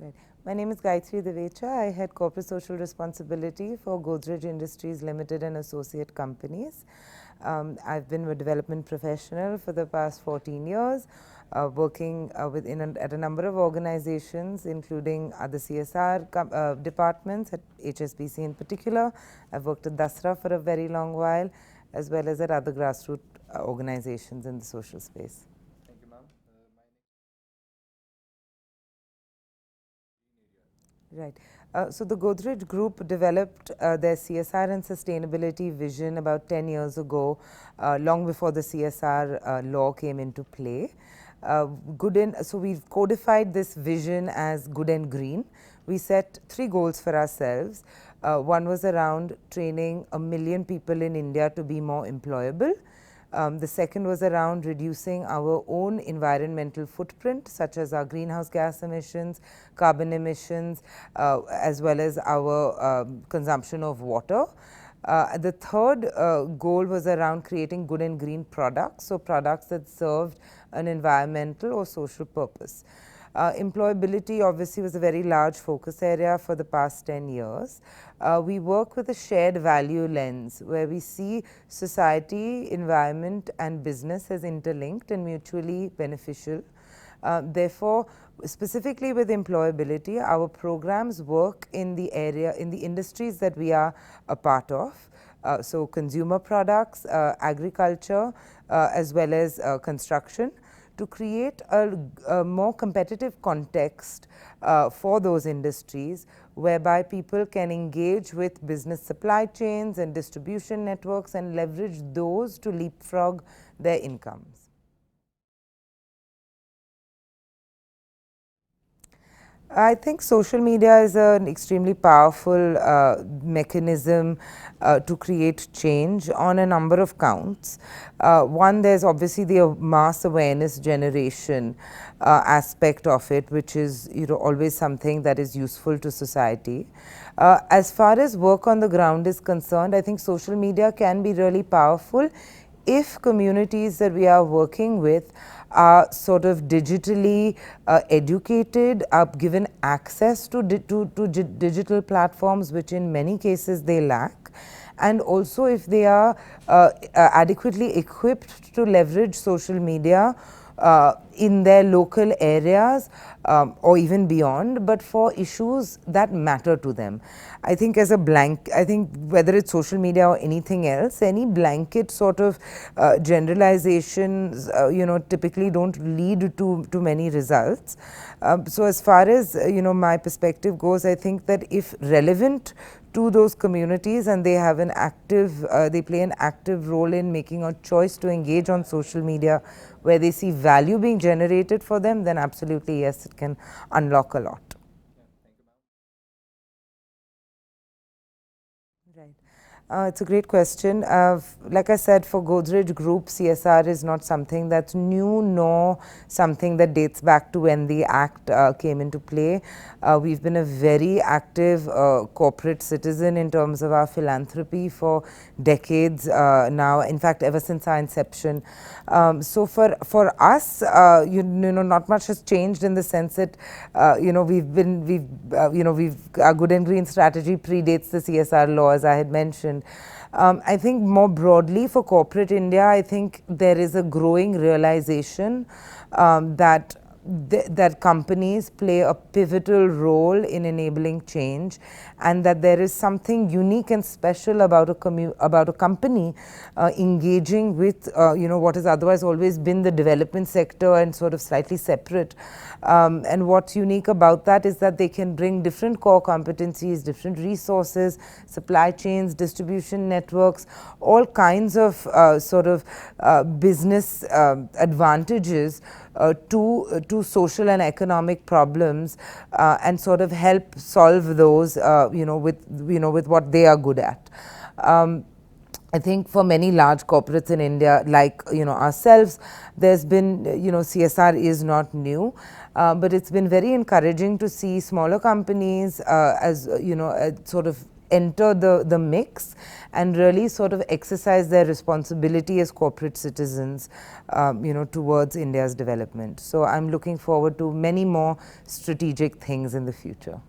Right. My name is Gayatri Divecha. I head corporate social responsibility for Godrej Industries Limited and associate companies. I've been a development professional for the past 14 years, working at a number of organizations, including other CSR departments at HSBC in particular. I've worked at Dasra for a very long while, as well as at other grassroots organizations in the social space. Thank you, ma'am. Right. So the Godrej Group developed their CSR and sustainability vision about 10 years ago, long before the CSR law came into play. So we've codified this vision as good and green. We set 3 goals for ourselves. One was around training 1 million people in India to be more employable. The second was around reducing our own environmental footprint, such as our greenhouse gas emissions, carbon emissions, as well as our consumption of water. The third goal was around creating good and green products, so products that served an environmental or social purpose. Employability obviously was a very large focus area for the past 10 years. We work with a shared value lens where we see society, environment and business as interlinked and mutually beneficial. Therefore, specifically with employability, our programs work in the industries that we are a part of. So consumer products, agriculture, as well as construction, to create a more competitive context for those industries, whereby people can engage with business supply chains and distribution networks and leverage those to leapfrog their incomes. I think social media is an extremely powerful mechanism to create change on a number of counts. One, there's obviously the mass awareness generation aspect of it, which is always something that is useful to society. As far as work on the ground is concerned, I think social media can be really powerful if communities that we are working with are sort of digitally educated, are given access to digital platforms, which in many cases they lack, and also if they are adequately equipped to leverage social media in their local areas or even beyond, but for issues that matter to them. I think whether it's social media or anything else, any blanket sort of generalizations typically don't lead to many results. So as far as my perspective goes, I think that if relevant to those communities and they have they play an active role in making a choice to engage on social media where they see value being generated for them, then absolutely yes, it can unlock a lot. Right. It's a great question. Like I said, for Godrej Group, CSR is not something that's new nor something that dates back to when the Act came into play. We've been a very active corporate citizen in terms of our philanthropy for decades now, in fact, ever since our inception. So for us, not much has changed in the sense that, our good and green strategy predates the CSR law, as I had mentioned. I think more broadly for corporate India, I think there is a growing realization that companies play a pivotal role in enabling change, and that there is something unique and special about a company engaging with what has otherwise always been the development sector and sort of slightly separate. And what's unique about that is that they can bring different core competencies, different resources, supply chains, distribution networks, all kinds of business advantages to social and economic problems, and sort of help solve those with what they are good at. I think for many large corporates in India, like ourselves, there's been CSR is not new, but it's been very encouraging to see smaller companies as sort of enter the mix and really sort of exercise their responsibility as corporate citizens, towards India's development. So I'm looking forward to many more strategic things in the future.